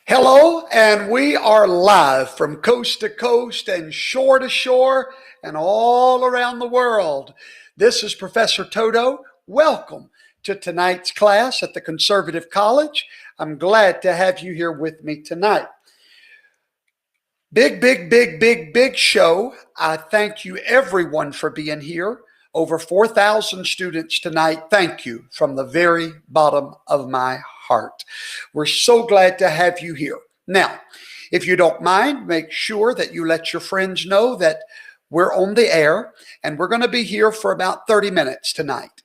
Hello, and we are live from coast to coast and shore to shore and all around the world. This is Professor Toto. Welcome to tonight's class at the Conservative College. I'm glad to have you here with me tonight. Big show. I thank you everyone for being here. Over 4,000 students tonight. Thank you from the very bottom of my heart. We're so glad to have you here. Now, if you don't mind, make sure that you let your friends know that we're on the air and we're going to be here for about 30 minutes tonight.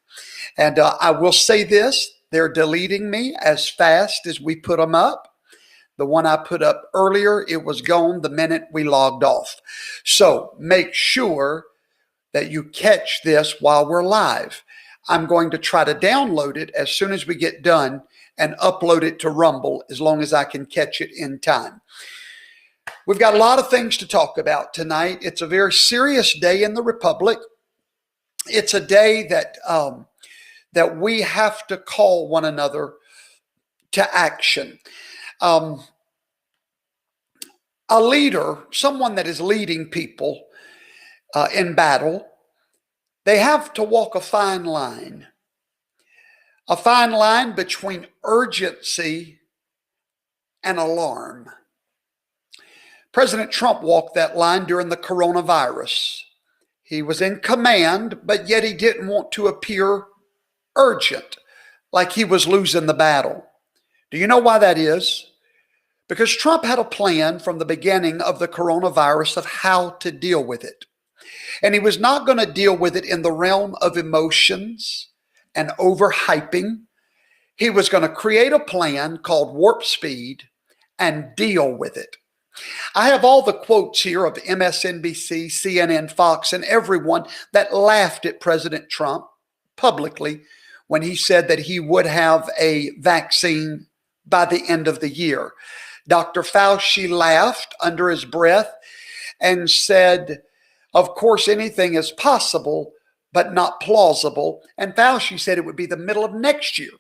And I will say this, they're deleting me as fast as we put them up. The one I put up earlier, it was gone the minute we logged off. So make sure that you catch this while we're live. I'm going to try to download it as soon as we get done and upload it to Rumble as long as I can catch it in time. We've got a lot of things to talk about tonight. It's a very serious day in the Republic. It's a day that we have to call one another to action. A leader, someone that is leading people in battle, they have to walk a fine line between urgency and alarm. President Trump walked that line during the coronavirus. He was in command, but yet he didn't want to appear urgent, like he was losing the battle. Do you know why that is? Because Trump had a plan from the beginning of the coronavirus of how to deal with it. And he was not going to deal with it in the realm of emotions and overhyping. He was going to create a plan called Warp Speed and deal with it. I have all the quotes here of MSNBC, CNN, Fox, and everyone that laughed at President Trump publicly when he said that he would have a vaccine by the end of the year. Dr. Fauci laughed under his breath and said, of course, anything is possible, but not plausible. And Fauci said it would be the middle of next year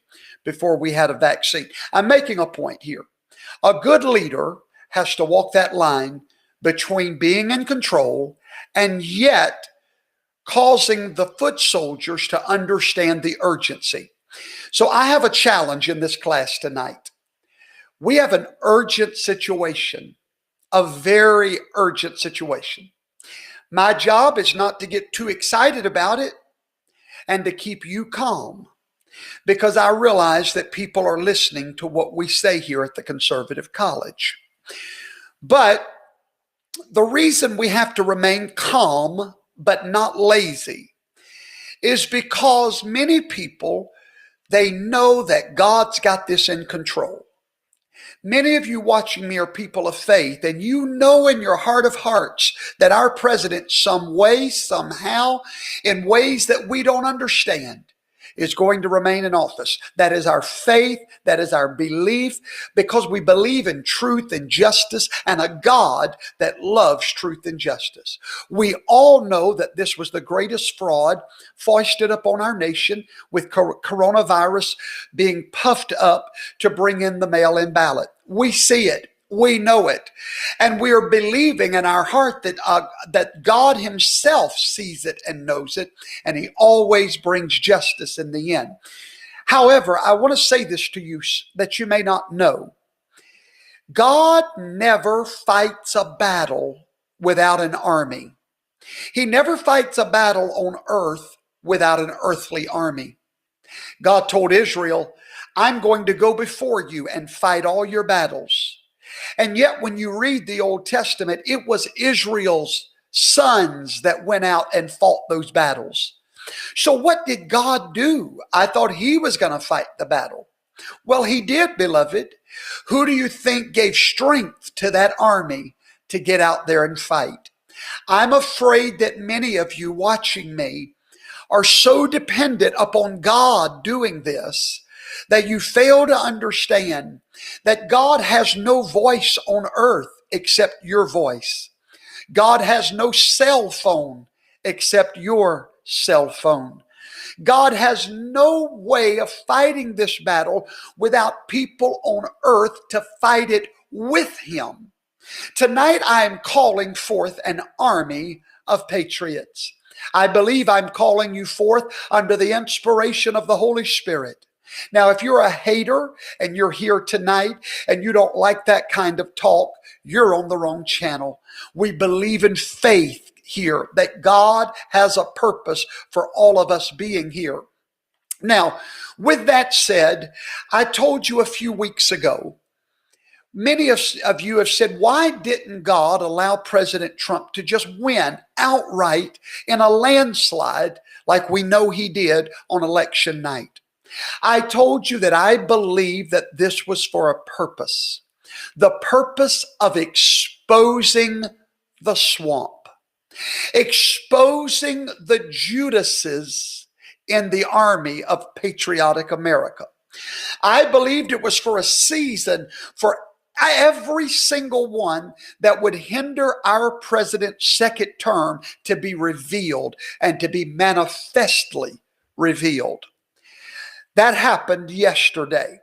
before we had a vaccine. I'm making a point here. A good leader has to walk that line between being in control and yet causing the foot soldiers to understand the urgency. So I have a challenge in this class tonight. We have an urgent situation, a very urgent situation. My job is not to get too excited about it and to keep you calm, because I realize that people are listening to what we say here at the Conservative College. But the reason we have to remain calm but not lazy is because many people, they know that God's got this in control. Many of you watching me are people of faith, and you know in your heart of hearts that our president, some way, somehow, in ways that we don't understand, is going to remain in office. That is our faith. That is our belief, because we believe in truth and justice and a God that loves truth and justice. We all know that this was the greatest fraud foisted upon our nation, with coronavirus being puffed up to bring in the mail-in ballot. We see it. We know it. And we are believing in our heart that God himself sees it and knows it, and he always brings justice in the end. However, I want to say this to you that you may not know. God never fights a battle without an army. He never fights a battle on earth without an earthly army. God told Israel, I'm going to go before you and fight all your battles. And yet when you read the Old Testament, it was Israel's sons that went out and fought those battles. So what did God do? I thought he was going to fight the battle. Well, he did, beloved. Who do you think gave strength to that army to get out there and fight? I'm afraid that many of you watching me are so dependent upon God doing this that you fail to understand that God has no voice on earth except your voice. God has no cell phone except your cell phone. God has no way of fighting this battle without people on earth to fight it with him. Tonight I am calling forth an army of patriots. I believe I'm calling you forth under the inspiration of the Holy Spirit. Now, if you're a hater and you're here tonight and you don't like that kind of talk, you're on the wrong channel. We believe in faith here that God has a purpose for all of us being here. Now, with that said, I told you a few weeks ago, many of you have said, why didn't God allow President Trump to just win outright in a landslide like we know he did on election night? I told you that I believe that this was for a purpose, the purpose of exposing the swamp, exposing the Judases in the army of patriotic America. I believed it was for a season for every single one that would hinder our president's second term to be revealed and to be manifestly revealed. That happened yesterday.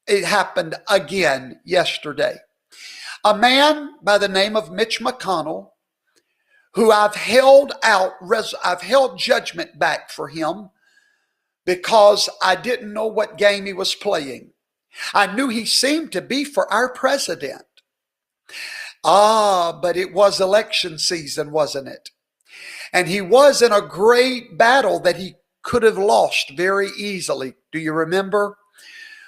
It happened again yesterday. A man by the name of Mitch McConnell, who I've held judgment back for him because I didn't know what game he was playing. I knew he seemed to be for our president. But it was election season, wasn't it? And he was in a great battle that he could have lost very easily. Do you remember?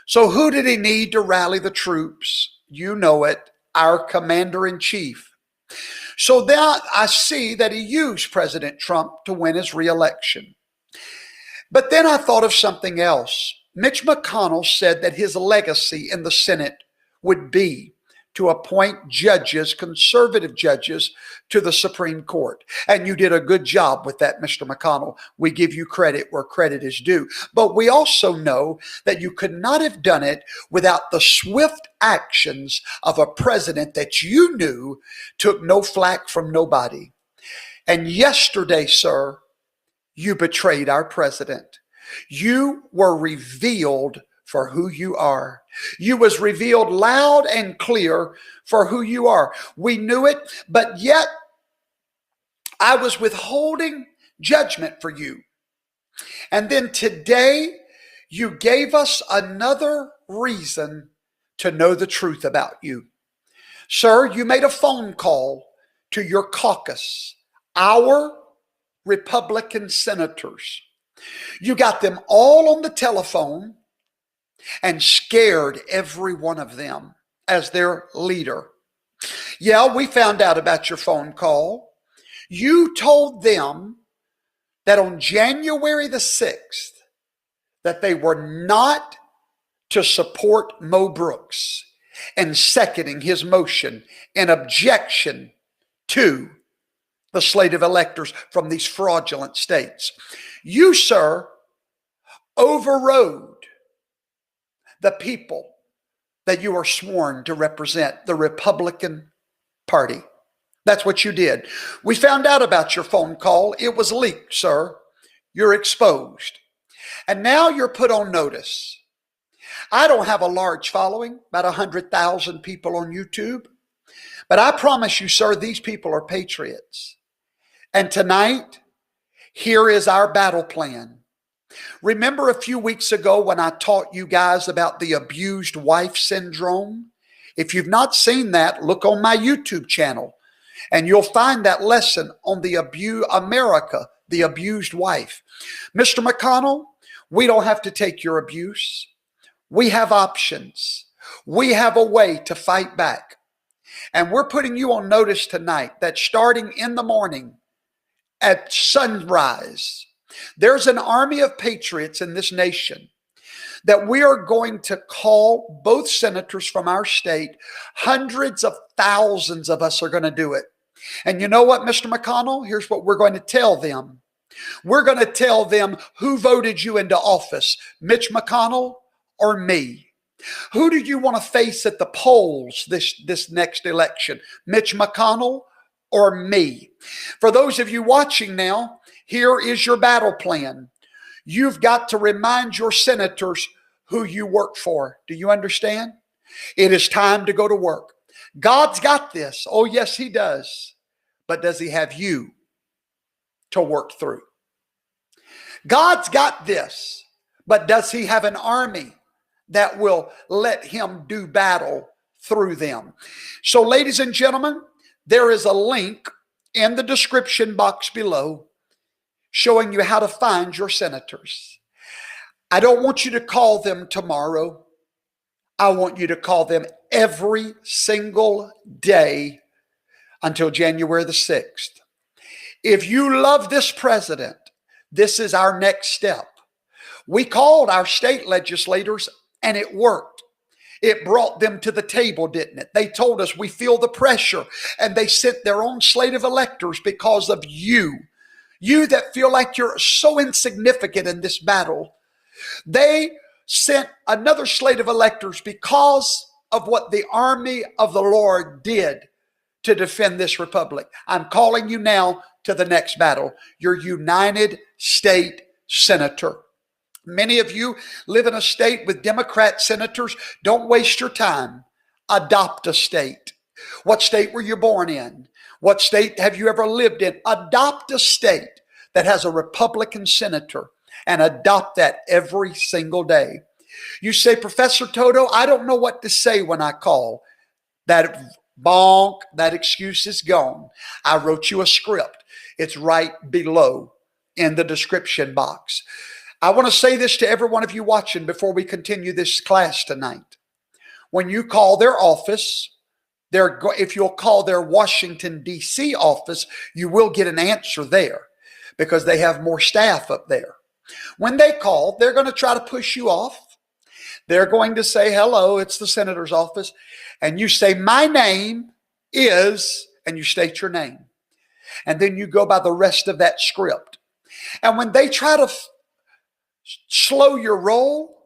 So who did he need to rally the troops? You know it, our commander-in-chief. So now I see that he used President Trump to win his reelection. But then I thought of something else. Mitch McConnell said that his legacy in the Senate would be to appoint judges, conservative judges, to the Supreme Court. And you did a good job with that, Mr. McConnell. We give you credit where credit is due. But we also know that you could not have done it without the swift actions of a president that you knew took no flack from nobody. And yesterday, sir, you betrayed our president. You were revealed for who you are. You was revealed loud and clear for who you are. We knew it, but yet I was withholding judgment for you. And then today you gave us another reason to know the truth about you. Sir, you made a phone call to your caucus, our Republican senators. You got them all on the telephone and scared every one of them as their leader. Yeah, we found out about your phone call. You told them that on January the 6th, that they were not to support Mo Brooks and seconding his motion in objection to the slate of electors from these fraudulent states. You, sir, overrode the people that you are sworn to represent, the Republican Party. That's what you did. We found out about your phone call. It was leaked, sir. You're exposed. And now you're put on notice. I don't have a large following, about 100,000 people on YouTube. But I promise you, sir, these people are patriots. And tonight, here is our battle plan. Remember a few weeks ago when I taught you guys about the abused wife syndrome? If you've not seen that, look on my YouTube channel and you'll find that lesson on the America, the abused wife. Mr. McConnell, we don't have to take your abuse. We have options. We have a way to fight back. And we're putting you on notice tonight that starting in the morning at sunrise, there's an army of patriots in this nation that we are going to call both senators from our state. Hundreds of thousands of us are going to do it. And you know what, Mr. McConnell? Here's what we're going to tell them. We're going to tell them who voted you into office, Mitch McConnell or me. Who do you want to face at the polls this next election, Mitch McConnell or me? For those of you watching now, here is your battle plan. You've got to remind your senators who you work for. Do you understand? It is time to go to work. God's got this. Oh, yes, he does. But does he have you to work through? God's got this. But does he have an army that will let him do battle through them? So, ladies and gentlemen, there is a link in the description box below showing you how to find your senators. I don't want you to call them tomorrow. I want you to call them every single day until January the 6th. If you love this president, this is our next step. We called our state legislators and it worked. It brought them to the table, didn't it? They told us we feel the pressure, and they sent their own slate of electors because of you. You that feel like you're so insignificant in this battle. They sent another slate of electors because of what the army of the Lord did to defend this republic. I'm calling you now to the next battle. Your United States Senator. Many of you live in a state with Democrat senators. Don't waste your time. Adopt a state. What state were you born in? What state have you ever lived in? Adopt a state that has a Republican senator and adopt that every single day. You say, Professor Toto, I don't know what to say when I call. That bonk, that excuse is gone. I wrote you a script. It's right below in the description box. I want to say this to every one of you watching before we continue this class tonight. When you call their office, if you'll call their Washington, D.C. office, you will get an answer there because they have more staff up there. When they call, they're going to try to push you off. They're going to say, hello, it's the senator's office. And you say, my name is, and you state your name. And then you go by the rest of that script. And when they try to slow your roll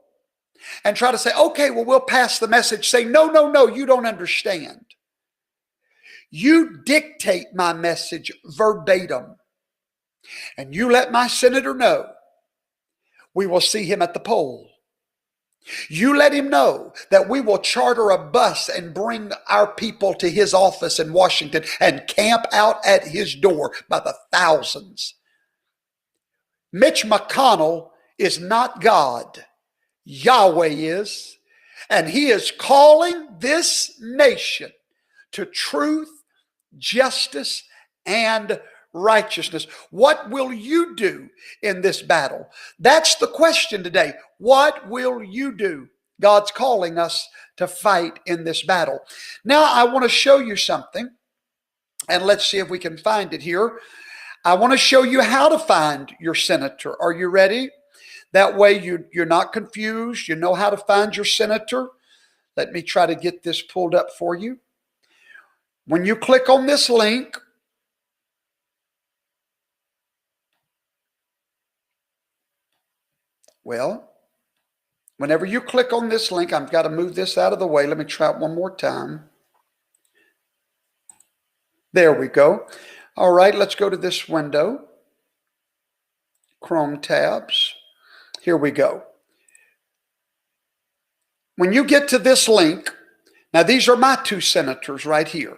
and try to say, okay, well, we'll pass the message. Say, no, you don't understand. You dictate my message verbatim. And you let my senator know we will see him at the poll. You let him know that we will charter a bus and bring our people to his office in Washington and camp out at his door by the thousands. Mitch McConnell is not God. Yahweh is. And he is calling this nation to truth, justice, and righteousness. What will you do in this battle? That's the question today. What will you do? God's calling us to fight in this battle. Now, I want to show you something, and let's see if we can find it here. I want to show you how to find your senator. Are you ready? That way you're not confused. You know how to find your senator. Let me try to get this pulled up for you. When you click on this link, well, whenever you click on this link, I've got to move this out of the way. Let me try it one more time. There we go. All right, let's go to this window. Chrome tabs. Here we go. When you get to this link, now these are my two senators right here.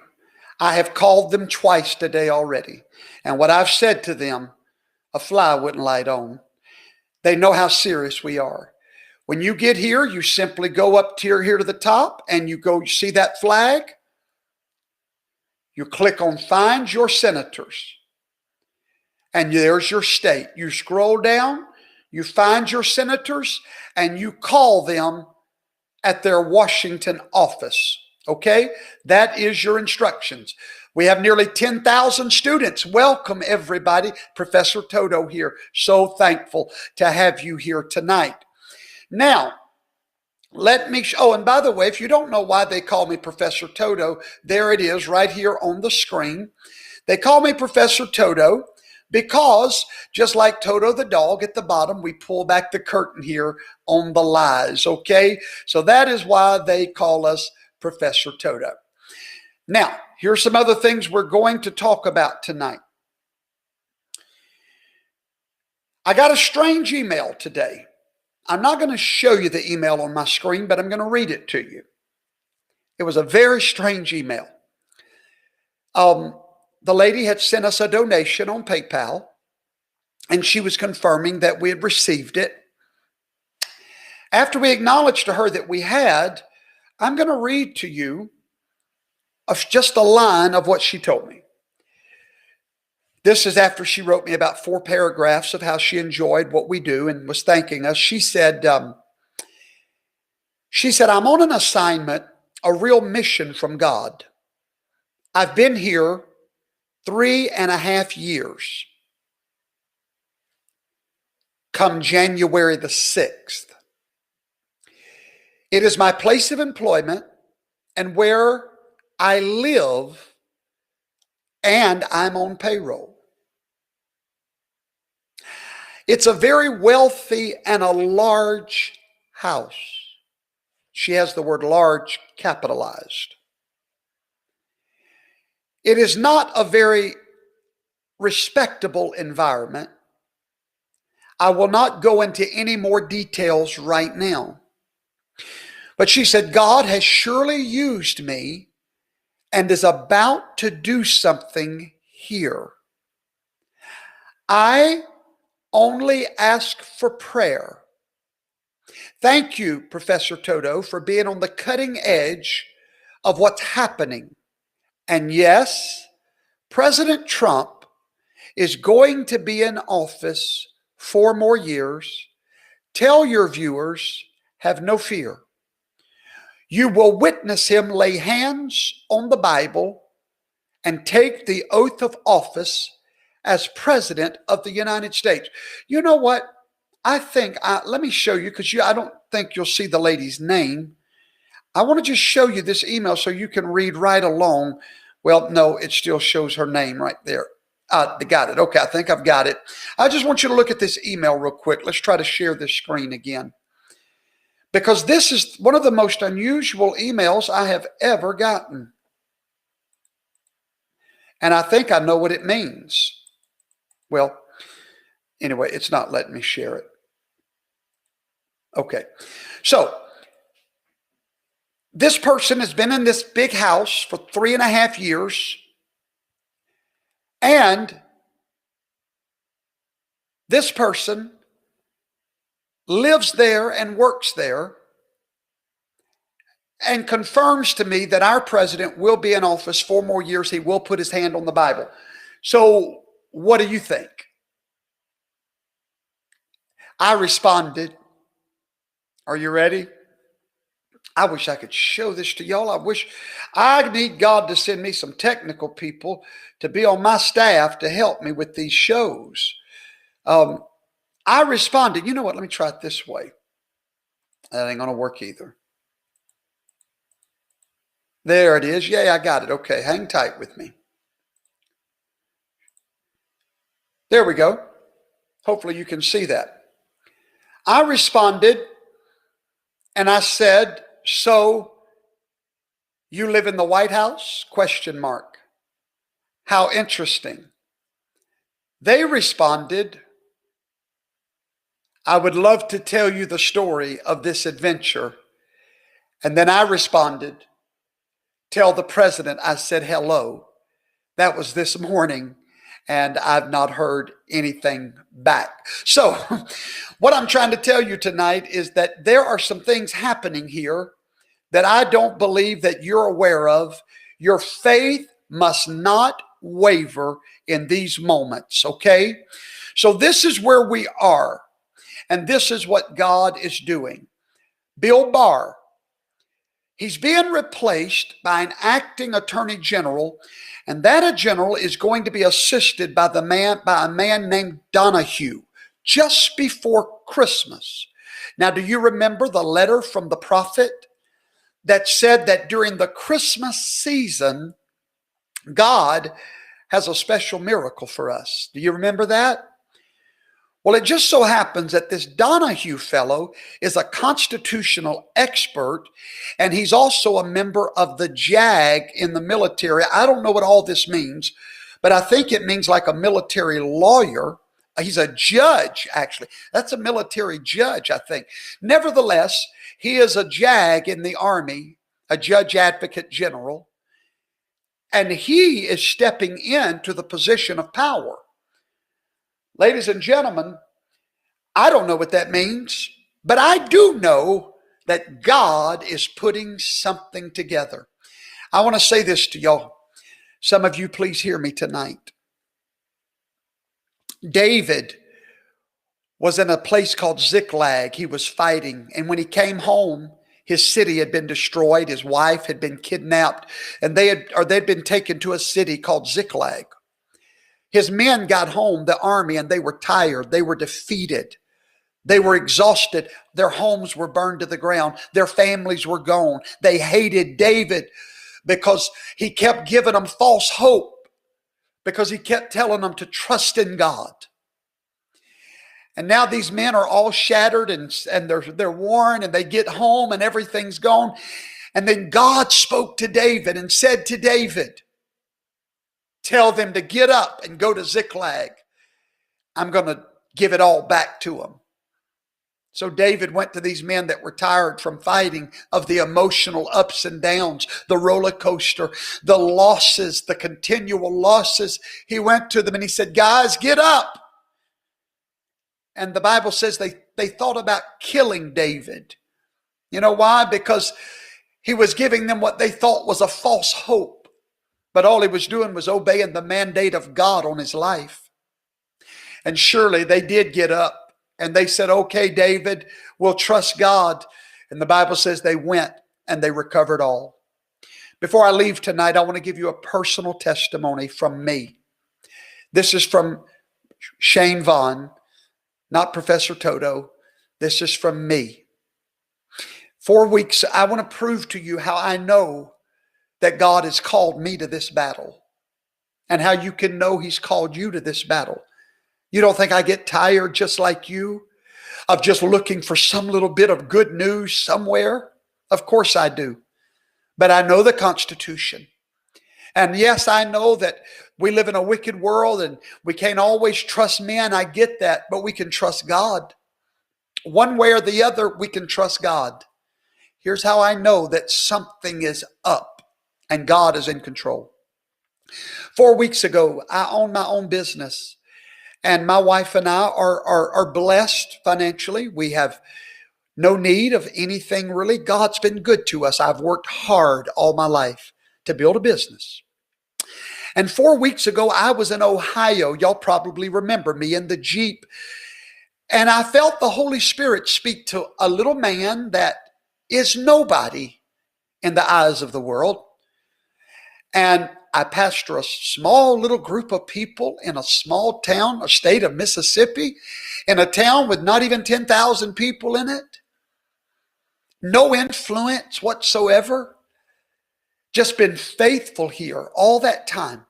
I have called them twice today already. And what I've said to them, a fly wouldn't light on. They know how serious we are. When you get here, you simply go up here to the top and you see that flag. You click on Find Your Senators. And there's your state. You scroll down, you find your senators, and you call them at their Washington office. Okay? That is your instructions. We have nearly 10,000 students. Welcome, everybody. Professor Toto here. So thankful to have you here tonight. Now, let me show, and by the way, if you don't know why they call me Professor Toto, there it is right here on the screen. They call me Professor Toto because, just like Toto the dog at the bottom, we pull back the curtain here on the lies, okay? So that is why they call us Professor Toto. Now, here's some other things we're going to talk about tonight. I got a strange email today. I'm not going to show you the email on my screen, but I'm going to read it to you. It was a very strange email. The lady had sent us a donation on PayPal, and she was confirming that we had received it. After we acknowledged to her that we had, I'm going to read to you just a line of what she told me. This is after she wrote me about 4 paragraphs of how she enjoyed what we do and was thanking us. She said, I'm on an assignment, a real mission from God. I've been here 3.5 years. Come January the 6th. It is my place of employment and where I live, and I'm on payroll. It's a very wealthy and a large house. She has the word large capitalized. It is not a very respectable environment. I will not go into any more details right now. But she said, God has surely used me and is about to do something here. I only ask for prayer. Thank you, Professor Toto, for being on the cutting edge of what's happening. And yes, President Trump is going to be in office 4 more years. Tell your viewers, have no fear. You will witness him lay hands on the Bible and take the oath of office as President of the United States. You know what? I think, let me show you, because I don't think you'll see the lady's name. I want to just show you this email so you can read right along. Well, no, it still shows her name right there. Got it. Okay, I think I've got it. I just want you to look at this email real quick. Let's try to share this screen again, because this is one of the most unusual emails I have ever gotten. And I think I know what it means. Well, anyway, it's not letting me share it. Okay. So this person has been in this big house for 3.5 years. And this person lives there and works there and confirms to me that our president will be in office 4 more years. He will put his hand on the Bible. So what do you think? I responded. Are you ready? I wish I could show this to y'all. I need God to send me some technical people to be on my staff to help me with these shows. I responded, you know what? Let me try it this way. That ain't going to work either. There it is. Yeah, I got it. Okay, hang tight with me. There we go. Hopefully you can see that. I responded and I said, so you live in the White House? ? How interesting. They responded, I would love to tell you the story of this adventure. And then I responded, tell the president I said hello. That was this morning. and I've not heard anything back. So what I'm trying to tell you tonight is that there are some things happening here that I don't believe that you're aware of. Your faith must not waver in these moments, okay? So this is where we are, and this is what God is doing. Bill Barr, he's being replaced by an acting attorney general, and that general is going to be assisted by a man named Donahue just before Christmas. Now, do you remember the letter from the prophet that said that during the Christmas season, God has a special miracle for us? Do you remember that? Well, it just so happens that this Donahue fellow is a constitutional expert, and he's also a member of the JAG in the military. I don't know what all this means, but I think it means like a military lawyer. He's a judge, actually. That's a military judge, I think. Nevertheless, he is a JAG in the Army, a judge advocate general, and he is stepping into the position of power. Ladies and gentlemen, I don't know what that means, but I do know that God is putting something together. I want to say this to y'all. Some of you, please hear me tonight. David was in a place called Ziklag. He was fighting, and when he came home, his city had been destroyed. His wife had been kidnapped, and they'd been taken to a city called Ziklag. His men got home, the army, and they were tired. They were defeated. They were exhausted. Their homes were burned to the ground. Their families were gone. They hated David because he kept giving them false hope, because he kept telling them to trust in God. And now these men are all shattered and they're worn, and they get home and everything's gone. And then God spoke to David and said to David, tell them to get up and go to Ziklag. I'm going to give it all back to them. So David went to these men that were tired from fighting, of the emotional ups and downs, the roller coaster, the losses, the continual losses. He went to them and he said, guys, get up. And the Bible says they thought about killing David. You know why? Because he was giving them what they thought was a false hope. But all he was doing was obeying the mandate of God on his life. And surely they did get up and they said, okay, David, we'll trust God. And the Bible says they went and they recovered all. Before I leave tonight, I want to give you a personal testimony from me. This is from Shane Vaughn, not Professor Toto. This is from me. 4 weeks, I want to prove to you how I know that God has called me to this battle, and how you can know he's called you to this battle. You don't think I get tired just like you of just looking for some little bit of good news somewhere? Of course I do. But I know the Constitution. And yes, I know that we live in a wicked world and we can't always trust men. I get that, but we can trust God. One way or the other, we can trust God. Here's how I know that something is up and God is in control. 4 weeks ago, I own my own business, and my wife and I are blessed financially. We have no need of anything really. God's been good to us. I've worked hard all my life to build a business. And 4 weeks ago, I was in Ohio. Y'all probably remember me in the Jeep. And I felt the Holy Spirit speak to a little man that is nobody in the eyes of the world. And I pastor a small little group of people in a small town, a state of Mississippi, in a town with not even 10,000 people in it. No influence whatsoever. Just been faithful here all that time.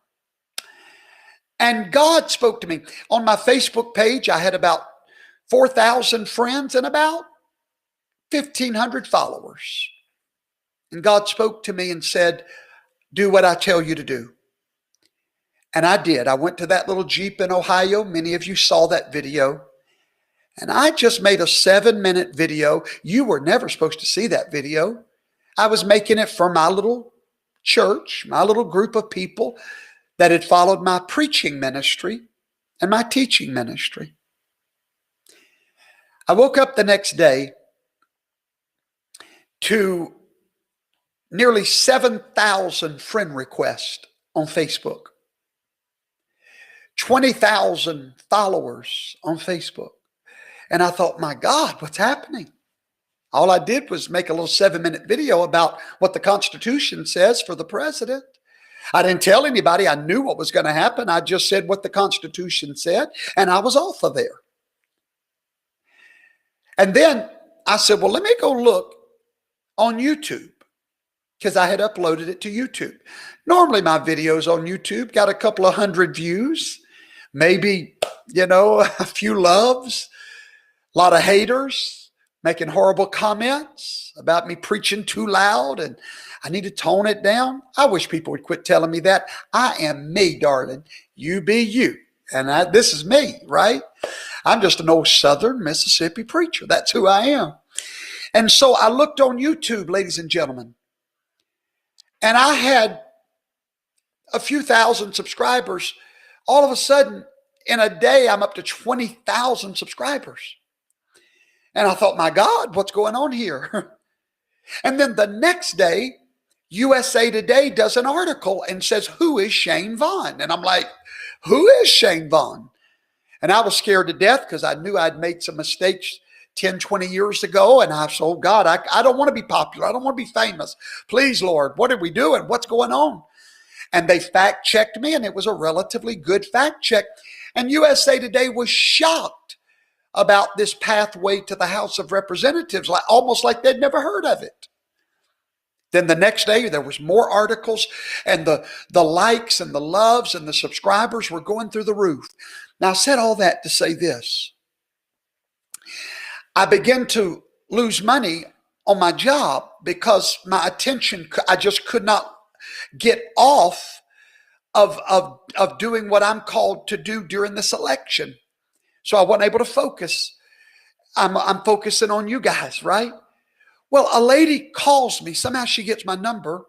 And God spoke to me. On my Facebook page, I had about 4,000 friends and about 1,500 followers. And God spoke to me and said, do what I tell you to do. And I did. I went to that little Jeep in Ohio. Many of you saw that video. And I just made a 7-minute video. You were never supposed to see that video. I was making it for my little church, my little group of people that had followed my preaching ministry and my teaching ministry. I woke up the next day to nearly 7,000 friend requests on Facebook, 20,000 followers on Facebook. And I thought, my God, what's happening? All I did was make a little 7-minute video about what the Constitution says for the president. I didn't tell anybody. I knew what was going to happen. I just said what the Constitution said, and I was off of there. And then I said, well, let me go look on YouTube, because I had uploaded it to YouTube. Normally my videos on YouTube got a couple of hundred views, maybe, a few loves, a lot of haters making horrible comments about me preaching too loud and I need to tone it down. I wish people would quit telling me that. I am me, darling. You be you. And this is me, right? I'm just an old Southern Mississippi preacher. That's who I am. And so I looked on YouTube, ladies and gentlemen, and I had a few thousand subscribers. All of a sudden, in a day, I'm up to 20,000 subscribers. And I thought, my God, what's going on here? And then the next day, USA Today does an article and says, who is Shane Vaughn? And I'm like, who is Shane Vaughn? And I was scared to death because I knew I'd made some mistakes 10, 20 years ago. And I said, oh God, I don't want to be popular. I don't want to be famous. Please, Lord, what are we doing? What's going on? And they fact checked me, and it was a relatively good fact check. And USA Today was shocked about this pathway to the House of Representatives, almost like they'd never heard of it. Then the next day, there was more articles, and the likes and the loves and the subscribers were going through the roof. Now, I said all that to say this. I began to lose money on my job because my attention, I just could not get off of doing what I'm called to do during this election. So I wasn't able to focus. I'm focusing on you guys, right? Well, a lady calls me. Somehow she gets my number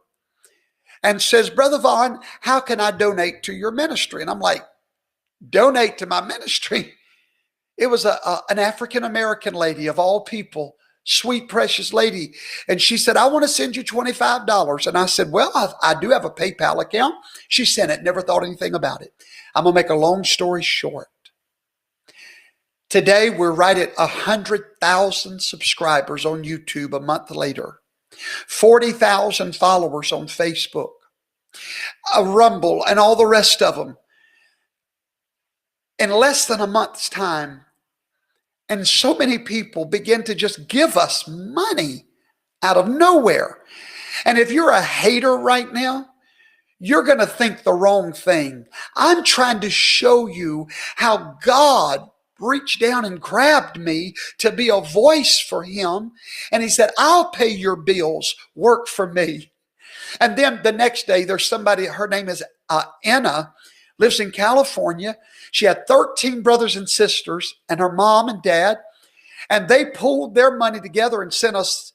and says, Brother Vaughn, how can I donate to your ministry? And I'm like, donate to my ministry? It was an African-American lady of all people, sweet, precious lady. And she said, I want to send you $25. And I said, well, I do have a PayPal account. She sent it, never thought anything about it. I'm going to make a long story short. Today, we're right at 100,000 subscribers on YouTube a month later, 40,000 followers on Facebook, a Rumble, and all the rest of them. In less than a month's time, and so many people begin to just give us money out of nowhere. And if you're a hater right now, you're going to think the wrong thing. I'm trying to show you how God reached down and grabbed me to be a voice for him. And he said, I'll pay your bills, work for me. And then the next day, there's somebody, her name is Anna, lives in California. She had 13 brothers and sisters and her mom and dad, and they pulled their money together and sent us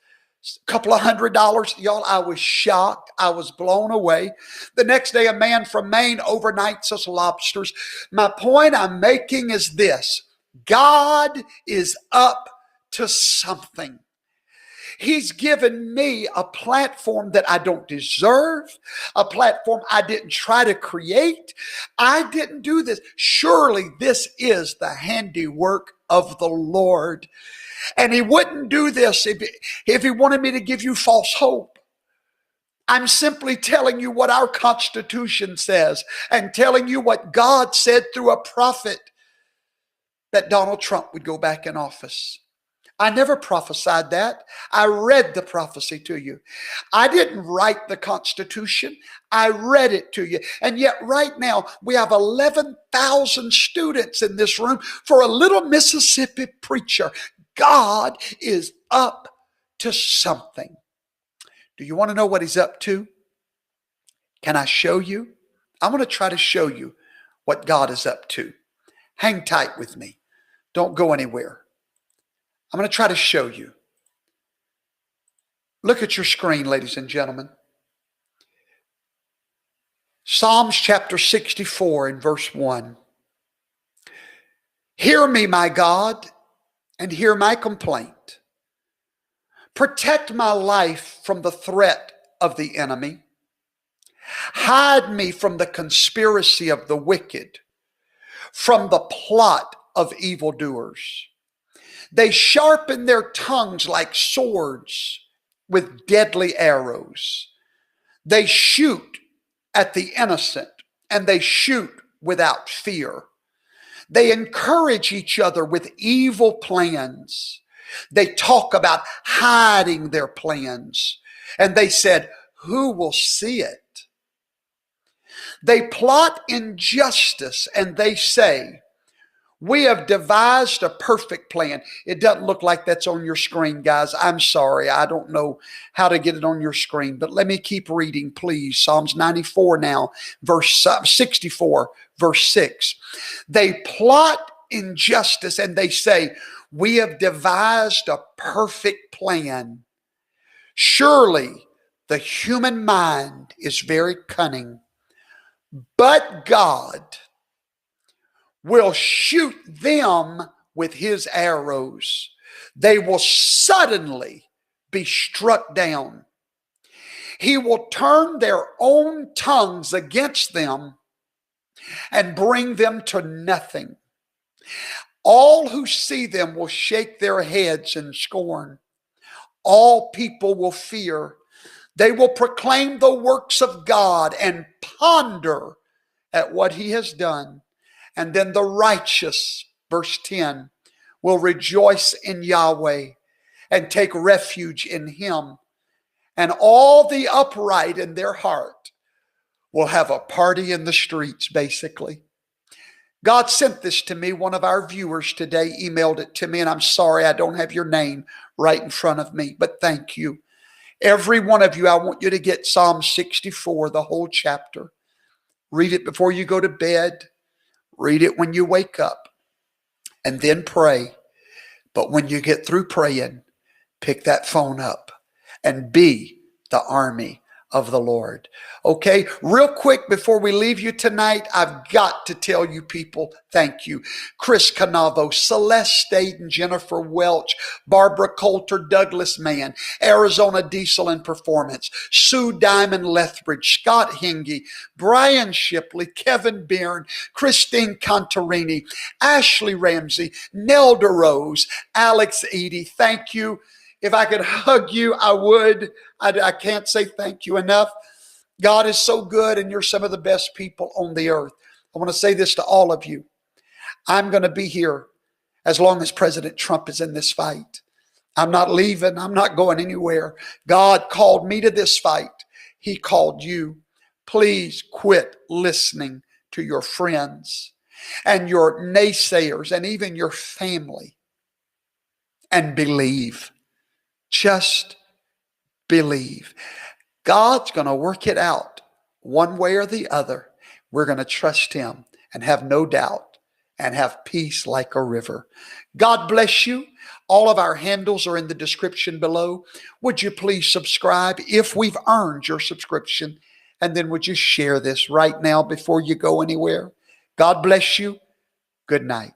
a couple of $100. Y'all, I was shocked. I was blown away. The next day, a man from Maine overnights us lobsters. My point I'm making is this: God is up to something. He's given me a platform that I don't deserve, a platform I didn't try to create. I didn't do this. Surely this is the handiwork of the Lord. And he wouldn't do this if he wanted me to give you false hope. I'm simply telling you what our Constitution says and telling you what God said through a prophet, that Donald Trump would go back in office. I never prophesied that. I read the prophecy to you. I didn't write the Constitution. I read it to you. And yet right now we have 11,000 students in this room for a little Mississippi preacher. God is up to something. Do you want to know what he's up to? Can I show you? I'm going to try to show you what God is up to. Hang tight with me. Don't go anywhere. I'm going to try to show you. Look at your screen, ladies and gentlemen. Psalms chapter 64 and verse 1. Hear me, my God, and hear my complaint. Protect my life from the threat of the enemy. Hide me from the conspiracy of the wicked, from the plot of evildoers. They sharpen their tongues like swords with deadly arrows. They shoot at the innocent, and they shoot without fear. They encourage each other with evil plans. They talk about hiding their plans, and they said, who will see it? They plot injustice, and they say, we have devised a perfect plan. It doesn't look like that's on your screen, guys. I'm sorry. I don't know how to get it on your screen, but let me keep reading, please. Psalms 94 now, verse 64, verse 6. They plot injustice and they say, we have devised a perfect plan. Surely the human mind is very cunning, but God will shoot them with his arrows. They will suddenly be struck down. He will turn their own tongues against them and bring them to nothing. All who see them will shake their heads in scorn. All people will fear. They will proclaim the works of God and ponder at what he has done. And then the righteous, verse 10, will rejoice in Yahweh and take refuge in him. And all the upright in their heart will have a party in the streets, basically. God sent this to me. One of our viewers today emailed it to me, and I'm sorry I don't have your name right in front of me, but thank you. Every one of you, I want you to get Psalm 64, the whole chapter. Read it before you go to bed. Read it when you wake up, and then pray. But when you get through praying, pick that phone up and be the army of the Lord. Okay, real quick before we leave you tonight, I've got to tell you people, thank you. Chris Canavo, Celeste Staden, Jennifer Welch, Barbara Coulter, Douglas Mann, Arizona Diesel and Performance, Sue Diamond Lethbridge, Scott Hingy, Brian Shipley, Kevin Byrne, Christine Contarini, Ashley Ramsey, Nelda Rose, Alex Eady. Thank you. If I could hug you, I would. I can't say thank you enough. God is so good, and you're some of the best people on the earth. I want to say this to all of you. I'm going to be here as long as President Trump is in this fight. I'm not leaving. I'm not going anywhere. God called me to this fight. He called you. Please quit listening to your friends and your naysayers and even your family, and believe. Just believe. God's going to work it out one way or the other. We're going to trust him and have no doubt and have peace like a river. God bless you. All of our handles are in the description below. Would you please subscribe if we've earned your subscription? And then would you share this right now before you go anywhere? God bless you. Good night.